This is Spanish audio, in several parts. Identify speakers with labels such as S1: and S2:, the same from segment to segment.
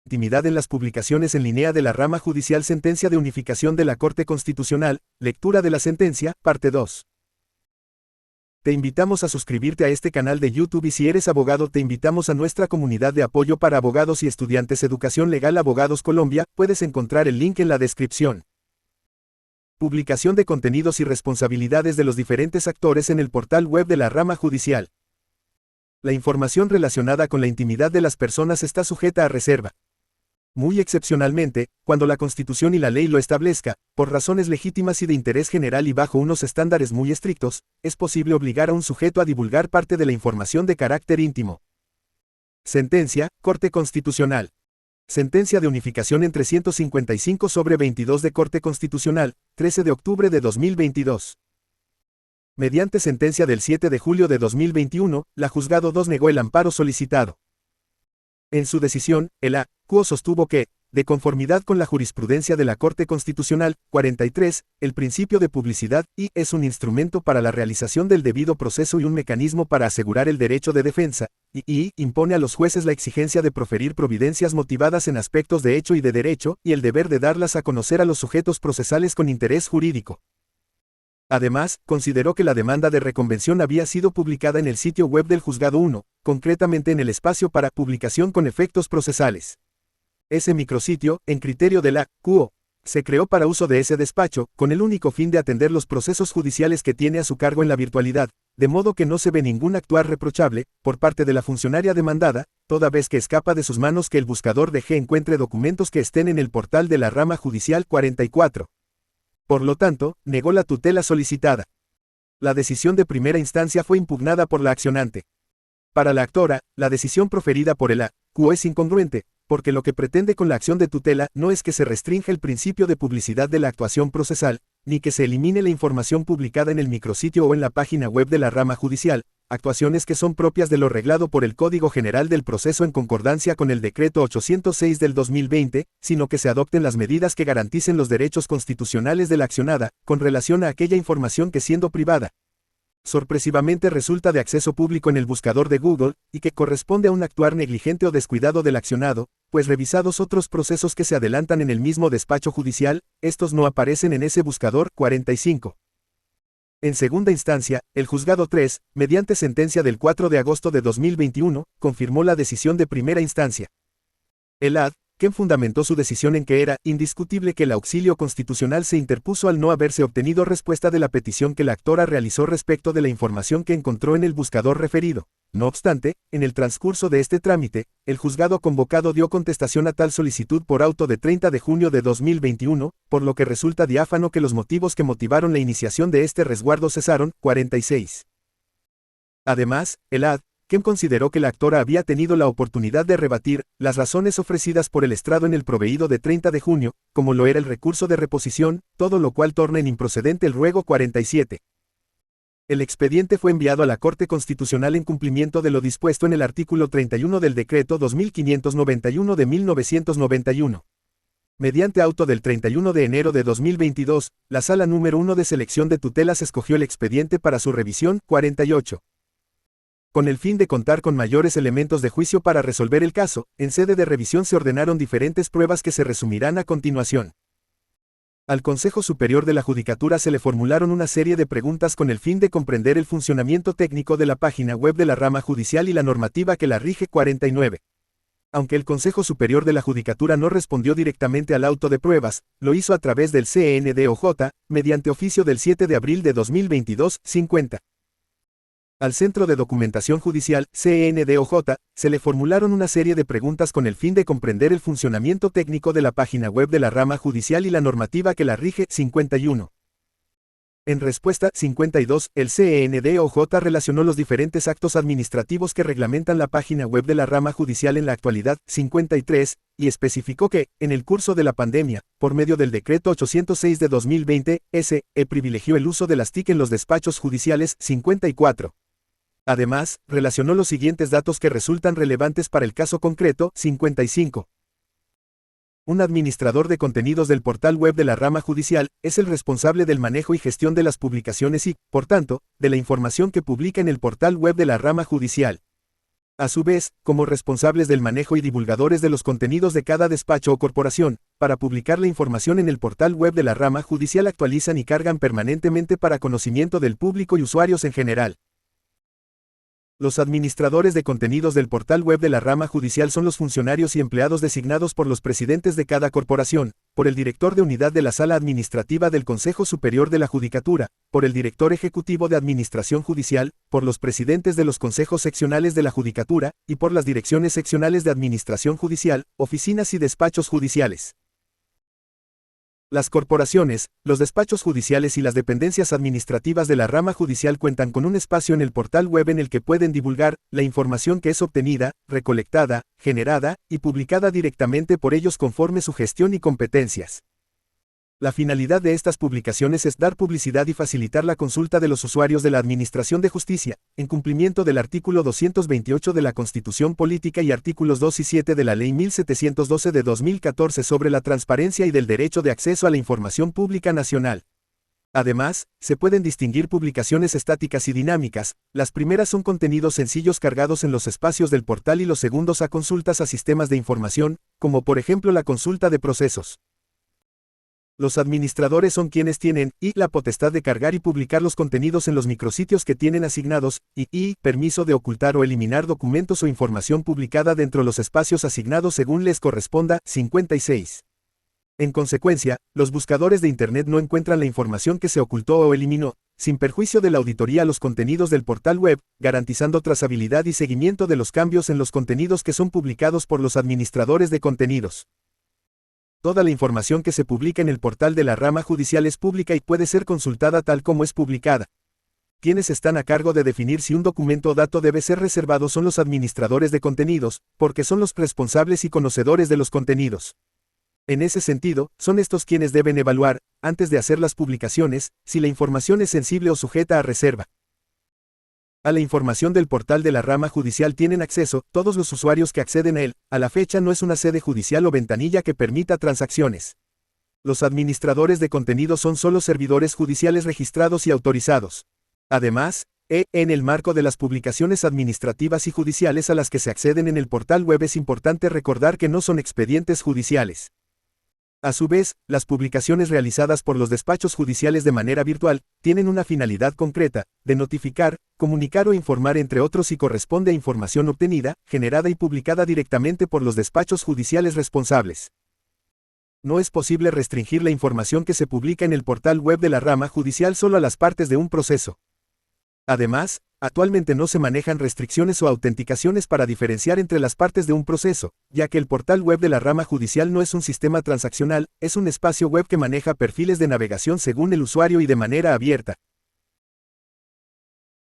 S1: legitimidad en las publicaciones en línea de la rama judicial. Sentencia de unificación de la Corte Constitucional, lectura de la sentencia, parte 2. Te invitamos a suscribirte a este canal de YouTube y si eres abogado te invitamos a nuestra comunidad de apoyo para abogados y estudiantes Educación Legal Abogados Colombia, puedes encontrar el link en la descripción. Publicación de contenidos y responsabilidades de los diferentes actores en el portal web de la rama judicial. La información relacionada con la intimidad de las personas está sujeta a reserva. Muy excepcionalmente, cuando la Constitución y la ley lo establezca, por razones legítimas y de interés general y bajo unos estándares muy estrictos, es posible obligar a un sujeto a divulgar parte de la información de carácter íntimo. Sentencia, Corte Constitucional. Sentencia de unificación en 355/22 de Corte Constitucional, 13 de octubre de 2022. Mediante sentencia del 7 de julio de 2021, la Juzgado 2 negó el amparo solicitado. En su decisión, el A.Q. sostuvo que, de conformidad con la jurisprudencia de la Corte Constitucional, 43, el principio de publicidad y es un instrumento para la realización del debido proceso y un mecanismo para asegurar el derecho de defensa, y impone a los jueces la exigencia de proferir providencias motivadas en aspectos de hecho y de derecho, y el deber de darlas a conocer a los sujetos procesales con interés jurídico. Además, consideró que la demanda de reconvención había sido publicada en el sitio web del Juzgado 1, concretamente en el espacio para publicación con efectos procesales. Ese micrositio, en criterio de la QO, se creó para uso de ese despacho, con el único fin de atender los procesos judiciales que tiene a su cargo en la virtualidad, de modo que no se ve ningún actuar reprochable, por parte de la funcionaria demandada, toda vez que escapa de sus manos que el buscador de G encuentre documentos que estén en el portal de la rama judicial 44. Por lo tanto, negó la tutela solicitada. La decisión de primera instancia fue impugnada por la accionante. Para la actora, la decisión proferida por el A.Q. es incongruente, porque lo que pretende con la acción de tutela no es que se restrinja el principio de publicidad de la actuación procesal, ni que se elimine la información publicada en el micrositio o en la página web de la rama judicial, actuaciones que son propias de lo reglado por el Código General del Proceso en concordancia con el Decreto 806 del 2020, sino que se adopten las medidas que garanticen los derechos constitucionales de la accionada, con relación a aquella información que siendo privada, sorpresivamente resulta de acceso público en el buscador de Google, y que corresponde a un actuar negligente o descuidado del accionado, pues revisados otros procesos que se adelantan en el mismo despacho judicial, estos no aparecen en ese buscador. 45. En segunda instancia, el Juzgado 3, mediante sentencia del 4 de agosto de 2021, confirmó la decisión de primera instancia. El A.Q. fundamentó su decisión en que era indiscutible que el auxilio constitucional se interpuso al no haberse obtenido respuesta de la petición que la actora realizó respecto de la información que encontró en el buscador referido. No obstante, en el transcurso de este trámite, el juzgado convocado dio contestación a tal solicitud por auto de 30 de junio de 2021, por lo que resulta diáfano que los motivos que motivaron la iniciación de este resguardo cesaron. 46. Además, el A.Q. consideró que la actora había tenido la oportunidad de rebatir las razones ofrecidas por el estrado en el proveído de 30 de junio, como lo era el recurso de reposición, todo lo cual torna en improcedente el ruego. 47. El expediente fue enviado a la Corte Constitucional en cumplimiento de lo dispuesto en el artículo 31 del Decreto 2591 de 1991. Mediante auto del 31 de enero de 2022, la Sala número 1 de selección de tutelas escogió el expediente para su revisión. 48. Con el fin de contar con mayores elementos de juicio para resolver el caso, en sede de revisión se ordenaron diferentes pruebas que se resumirán a continuación. Al Consejo Superior de la Judicatura se le formularon una serie de preguntas con el fin de comprender el funcionamiento técnico de la página web de la rama judicial y la normativa que la rige. 49. Aunque el Consejo Superior de la Judicatura no respondió directamente al auto de pruebas, lo hizo a través del CNDOJ, mediante oficio del 7 de abril de 2022, 50. Al Centro de Documentación Judicial, CNDOJ, se le formularon una serie de preguntas con el fin de comprender el funcionamiento técnico de la página web de la rama judicial y la normativa que la rige. 51. En respuesta, 52, el CNDOJ relacionó los diferentes actos administrativos que reglamentan la página web de la rama judicial en la actualidad. 53, y especificó que, en el curso de la pandemia, por medio del Decreto 806 de 2020, privilegió el uso de las TIC en los despachos judiciales. 54. Además, relacionó los siguientes datos que resultan relevantes para el caso concreto. 55. Un administrador de contenidos del portal web de la rama judicial es el responsable del manejo y gestión de las publicaciones y, por tanto, de la información que publica en el portal web de la rama judicial. A su vez, como responsables del manejo y divulgadores de los contenidos de cada despacho o corporación, para publicar la información en el portal web de la rama judicial actualizan y cargan permanentemente para conocimiento del público y usuarios en general. Los administradores de contenidos del portal web de la rama judicial son los funcionarios y empleados designados por los presidentes de cada corporación, por el director de unidad de la Sala Administrativa del Consejo Superior de la Judicatura, por el director ejecutivo de Administración Judicial, por los presidentes de los consejos seccionales de la Judicatura, y por las direcciones seccionales de Administración Judicial, oficinas y despachos judiciales. Las corporaciones, los despachos judiciales y las dependencias administrativas de la rama judicial cuentan con un espacio en el portal web en el que pueden divulgar la información que es obtenida, recolectada, generada y publicada directamente por ellos conforme su gestión y competencias. La finalidad de estas publicaciones es dar publicidad y facilitar la consulta de los usuarios de la Administración de Justicia, en cumplimiento del artículo 228 de la Constitución Política y artículos 2 y 7 de la Ley 1712 de 2014 sobre la transparencia y del derecho de acceso a la información pública nacional. Además, se pueden distinguir publicaciones estáticas y dinámicas. Las primeras son contenidos sencillos cargados en los espacios del portal y los segundos a consultas a sistemas de información, como por ejemplo la consulta de procesos. Los administradores son quienes tienen la potestad de cargar y publicar los contenidos en los micrositios que tienen asignados y permiso de ocultar o eliminar documentos o información publicada dentro de los espacios asignados según les corresponda. 56. En consecuencia, los buscadores de Internet no encuentran la información que se ocultó o eliminó, sin perjuicio de la auditoría a los contenidos del portal web, garantizando trazabilidad y seguimiento de los cambios en los contenidos que son publicados por los administradores de contenidos. Toda la información que se publica en el portal de la rama judicial es pública y puede ser consultada tal como es publicada. Quienes están a cargo de definir si un documento o dato debe ser reservado son los administradores de contenidos, porque son los responsables y conocedores de los contenidos. En ese sentido, son estos quienes deben evaluar, antes de hacer las publicaciones, si la información es sensible o sujeta a reserva. A la información del portal de la rama judicial tienen acceso todos los usuarios que acceden a él. A la fecha no es una sede judicial o ventanilla que permita transacciones. Los administradores de contenidos son solo servidores judiciales registrados y autorizados. Además, en el marco de las publicaciones administrativas y judiciales a las que se acceden en el portal web es importante recordar que no son expedientes judiciales. A su vez, las publicaciones realizadas por los despachos judiciales de manera virtual tienen una finalidad concreta, de notificar, comunicar o informar entre otros y corresponde a información obtenida, generada y publicada directamente por los despachos judiciales responsables. No es posible restringir la información que se publica en el portal web de la rama judicial solo a las partes de un proceso. Además, actualmente no se manejan restricciones o autenticaciones para diferenciar entre las partes de un proceso, ya que el portal web de la rama judicial no es un sistema transaccional, es un espacio web que maneja perfiles de navegación según el usuario y de manera abierta.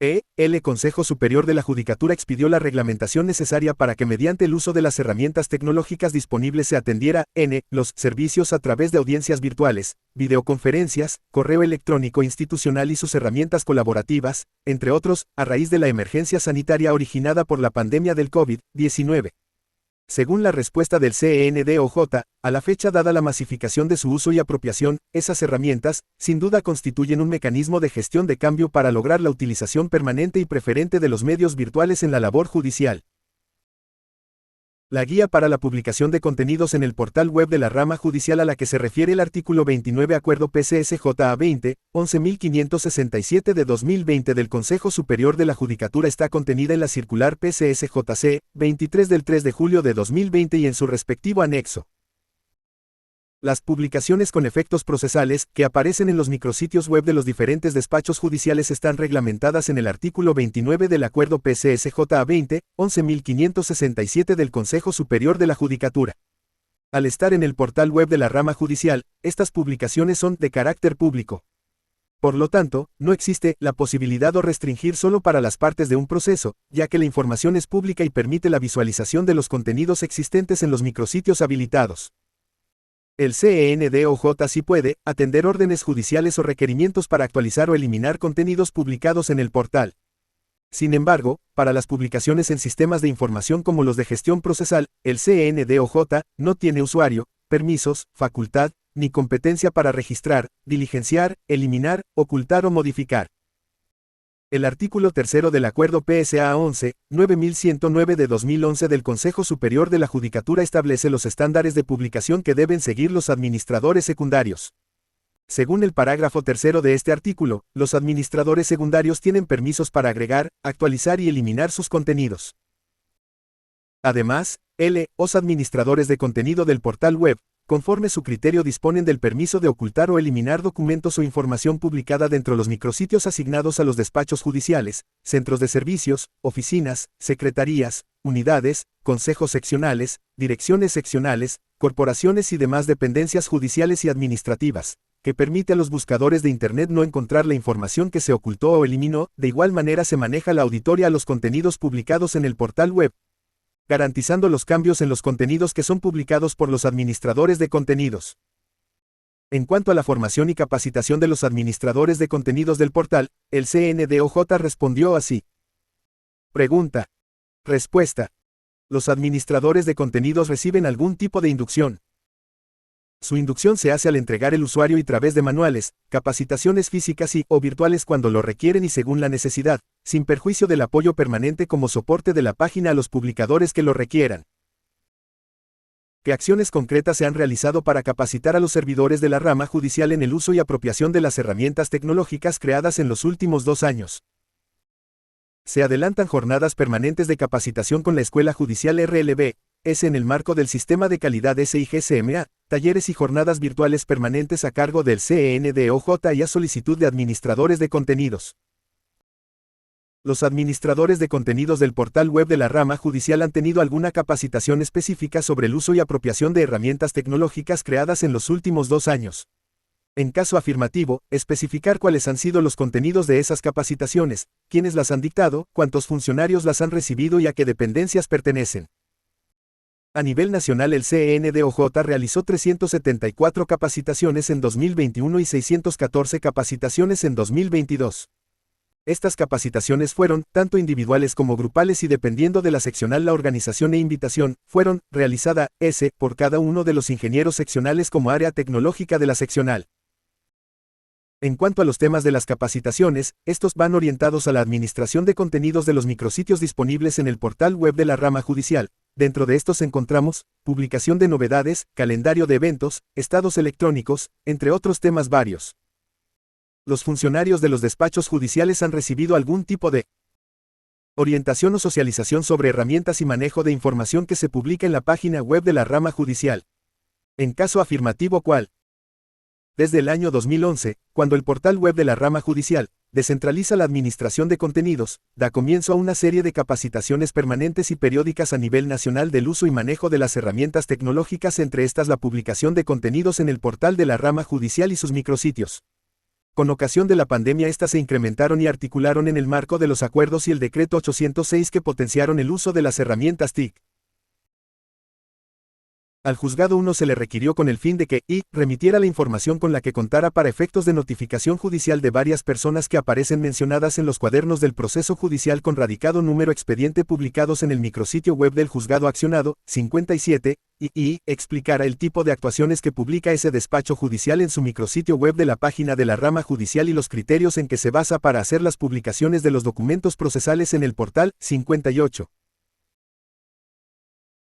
S1: El Consejo Superior de la Judicatura expidió la reglamentación necesaria para que mediante el uso de las herramientas tecnológicas disponibles se atendiera los servicios a través de audiencias virtuales, videoconferencias, correo electrónico institucional y sus herramientas colaborativas, entre otros, a raíz de la emergencia sanitaria originada por la pandemia del COVID-19. Según la respuesta del CNDOJ, a la fecha dada la masificación de su uso y apropiación, esas herramientas, sin duda constituyen un mecanismo de gestión de cambio para lograr la utilización permanente y preferente de los medios virtuales en la labor judicial. La guía para la publicación de contenidos en el portal web de la rama judicial a la que se refiere el artículo 29 Acuerdo PCSJA 20, 11.567 de 2020 del Consejo Superior de la Judicatura está contenida en la circular PCSJC, 23 del 3 de julio de 2020 y en su respectivo anexo. Las publicaciones con efectos procesales, que aparecen en los micrositios web de los diferentes despachos judiciales están reglamentadas en el artículo 29 del Acuerdo PCSJA 20, 11.567 del Consejo Superior de la Judicatura. Al estar en el portal web de la rama judicial, estas publicaciones son de carácter público. Por lo tanto, no existe la posibilidad o restringir solo para las partes de un proceso, ya que la información es pública y permite la visualización de los contenidos existentes en los micrositios habilitados. El CNDOJ sí puede atender órdenes judiciales o requerimientos para actualizar o eliminar contenidos publicados en el portal. Sin embargo, para las publicaciones en sistemas de información como los de gestión procesal, el CNDOJ no tiene usuario, permisos, facultad, ni competencia para registrar, diligenciar, eliminar, ocultar o modificar. El artículo tercero del Acuerdo PSA 11-9109 de 2011 del Consejo Superior de la Judicatura establece los estándares de publicación que deben seguir los administradores secundarios. Según el parágrafo tercero de este artículo, los administradores secundarios tienen permisos para agregar, actualizar y eliminar sus contenidos. Además, los administradores de contenido del portal web, conforme su criterio disponen del permiso de ocultar o eliminar documentos o información publicada dentro de los micrositios asignados a los despachos judiciales, centros de servicios, oficinas, secretarías, unidades, consejos seccionales, direcciones seccionales, corporaciones y demás dependencias judiciales y administrativas, que permite a los buscadores de Internet no encontrar la información que se ocultó o eliminó. De igual manera se maneja la auditoría a los contenidos publicados en el portal web, garantizando los cambios en los contenidos que son publicados por los administradores de contenidos. En cuanto a la formación y capacitación de los administradores de contenidos del portal, el CNDOJ respondió así. Pregunta. Respuesta. Los administradores de contenidos reciben algún tipo de inducción. Su inducción se hace al entregar el usuario y a través de manuales, capacitaciones físicas o virtuales cuando lo requieren y según la necesidad, sin perjuicio del apoyo permanente como soporte de la página a los publicadores que lo requieran. ¿Qué acciones concretas se han realizado para capacitar a los servidores de la rama judicial en el uso y apropiación de las herramientas tecnológicas creadas en los últimos 2 años? Se adelantan jornadas permanentes de capacitación con la Escuela Judicial RLB, en el marco del Sistema de Calidad SIGCMA, talleres y jornadas virtuales permanentes a cargo del CNDOJ y a solicitud de administradores de contenidos. Los administradores de contenidos del portal web de la rama judicial han tenido alguna capacitación específica sobre el uso y apropiación de herramientas tecnológicas creadas en los últimos 2 años. En caso afirmativo, especificar cuáles han sido los contenidos de esas capacitaciones, quiénes las han dictado, cuántos funcionarios las han recibido y a qué dependencias pertenecen. A nivel nacional el CNDOJ realizó 374 capacitaciones en 2021 y 614 capacitaciones en 2022. Estas capacitaciones fueron, tanto individuales como grupales y dependiendo de la seccional la organización e invitación, fueron, realizada, por cada uno de los ingenieros seccionales como área tecnológica de la seccional. En cuanto a los temas de las capacitaciones, estos van orientados a la administración de contenidos de los micrositios disponibles en el portal web de la rama judicial. Dentro de estos encontramos, publicación de novedades, calendario de eventos, estados electrónicos, entre otros temas varios. Los funcionarios de los despachos judiciales han recibido algún tipo de orientación o socialización sobre herramientas y manejo de información que se publica en la página web de la rama judicial. En caso afirmativo, ¿cuál? Desde el año 2011, cuando el portal web de la rama judicial descentraliza la administración de contenidos, da comienzo a una serie de capacitaciones permanentes y periódicas a nivel nacional del uso y manejo de las herramientas tecnológicas, entre estas la publicación de contenidos en el portal de la rama judicial y sus micrositios. Con ocasión de la pandemia estas se incrementaron y articularon en el marco de los acuerdos y el decreto 806 que potenciaron el uso de las herramientas TIC. Al juzgado 1 se le requirió con el fin de que remitiera la información con la que contara para efectos de notificación judicial de varias personas que aparecen mencionadas en los cuadernos del proceso judicial con radicado número expediente publicados en el micrositio web del juzgado accionado, 57, y explicara el tipo de actuaciones que publica ese despacho judicial en su micrositio web de la página de la rama judicial y los criterios en que se basa para hacer las publicaciones de los documentos procesales en el portal, 58.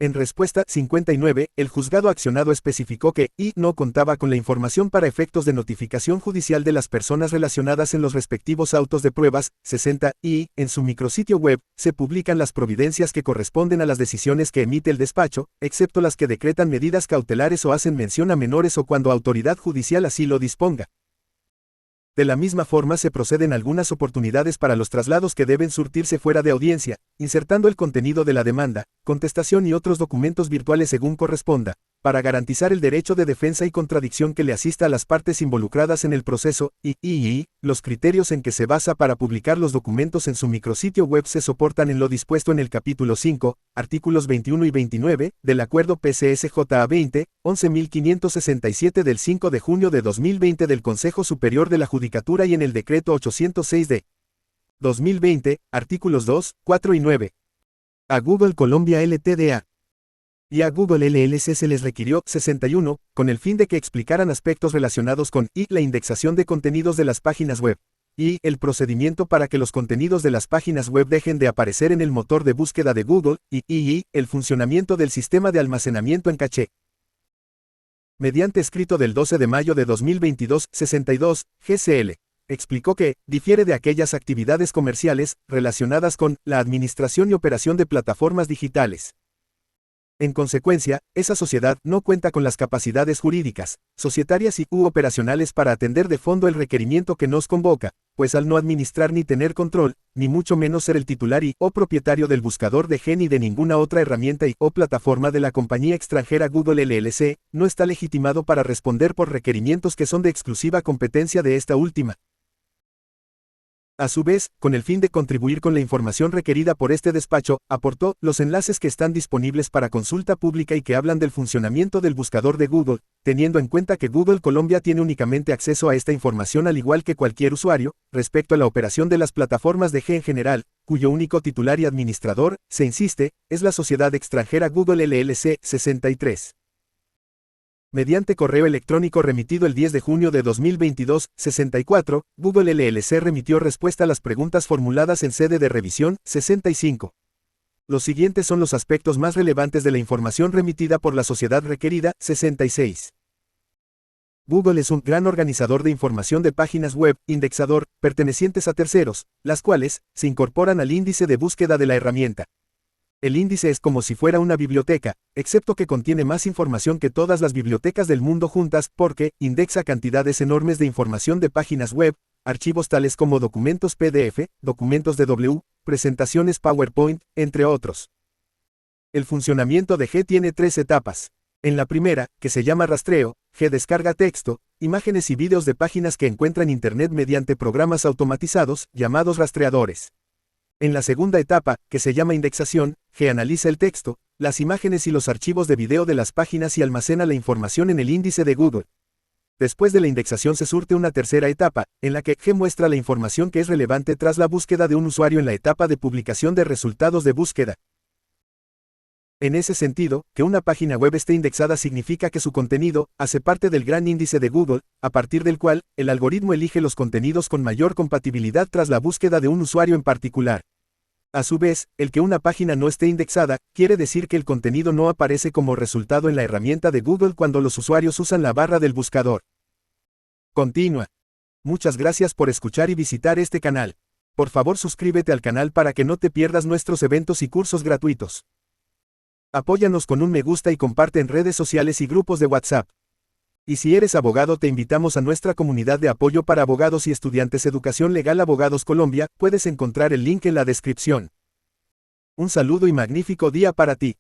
S1: En respuesta, 59, el juzgado accionado especificó que no contaba con la información para efectos de notificación judicial de las personas relacionadas en los respectivos autos de pruebas, 60, en su micrositio web, se publican las providencias que corresponden a las decisiones que emite el despacho, excepto las que decretan medidas cautelares o hacen mención a menores o cuando autoridad judicial así lo disponga. De la misma forma se proceden algunas oportunidades para los traslados que deben surtirse fuera de audiencia, insertando el contenido de la demanda, contestación y otros documentos virtuales según corresponda, para garantizar el derecho de defensa y contradicción que le asista a las partes involucradas en el proceso, los criterios en que se basa para publicar los documentos en su micrositio web se soportan en lo dispuesto en el capítulo 5, artículos 21 y 29, del Acuerdo PCSJA 20, 11.567 del 5 de junio de 2020 del Consejo Superior de la Judicatura y en el Decreto 806 de 2020, artículos 2, 4 y 9. A Google Colombia Ltda. Y a Google LLC se les requirió 61, con el fin de que explicaran aspectos relacionados con la indexación de contenidos de las páginas web, y el procedimiento para que los contenidos de las páginas web dejen de aparecer en el motor de búsqueda de Google, y el funcionamiento del sistema de almacenamiento en caché. Mediante escrito del 12 de mayo de 2022, 62, GCL, explicó que difiere de aquellas actividades comerciales relacionadas con la administración y operación de plataformas digitales. En consecuencia, esa sociedad no cuenta con las capacidades jurídicas, societarias u operacionales para atender de fondo el requerimiento que nos convoca, pues al no administrar ni tener control, ni mucho menos ser el titular o propietario del buscador de G ni de ninguna otra herramienta o plataforma de la compañía extranjera Google LLC, no está legitimado para responder por requerimientos que son de exclusiva competencia de esta última. A su vez, con el fin de contribuir con la información requerida por este despacho, aportó los enlaces que están disponibles para consulta pública y que hablan del funcionamiento del buscador de Google, teniendo en cuenta que Google Colombia tiene únicamente acceso a esta información al igual que cualquier usuario, respecto a la operación de las plataformas de G en general, cuyo único titular y administrador, se insiste, es la sociedad extranjera Google LLC 63. Mediante correo electrónico remitido el 10 de junio de 2022, 64, Google LLC remitió respuesta a las preguntas formuladas en sede de revisión, 65. Los siguientes son los aspectos más relevantes de la información remitida por la sociedad requerida, 66. Google es un gran organizador de información de páginas web, indexador, pertenecientes a terceros, las cuales se incorporan al índice de búsqueda de la herramienta. El índice es como si fuera una biblioteca, excepto que contiene más información que todas las bibliotecas del mundo juntas porque indexa cantidades enormes de información de páginas web, archivos tales como documentos PDF, documentos DW, presentaciones PowerPoint, entre otros. El funcionamiento de G tiene 3 etapas. En la primera, que se llama rastreo, G descarga texto, imágenes y vídeos de páginas que encuentran Internet mediante programas automatizados, llamados rastreadores. En la segunda etapa, que se llama indexación, G analiza el texto, las imágenes y los archivos de video de las páginas y almacena la información en el índice de Google. Después de la indexación se surte una tercera etapa, en la que G muestra la información que es relevante tras la búsqueda de un usuario en la etapa de publicación de resultados de búsqueda. En ese sentido, que una página web esté indexada significa que su contenido hace parte del gran índice de Google, a partir del cual, el algoritmo elige los contenidos con mayor compatibilidad tras la búsqueda de un usuario en particular. A su vez, el que una página no esté indexada, quiere decir que el contenido no aparece como resultado en la herramienta de Google cuando los usuarios usan la barra del buscador. Continúa. Muchas gracias por escuchar y visitar este canal. Por favor suscríbete al canal para que no te pierdas nuestros eventos y cursos gratuitos. Apóyanos con un me gusta y comparte en redes sociales y grupos de WhatsApp. Y si eres abogado te invitamos a nuestra comunidad de apoyo para abogados y estudiantes Educación Legal Abogados Colombia, puedes encontrar el link en la descripción. Un saludo y magnífico día para ti.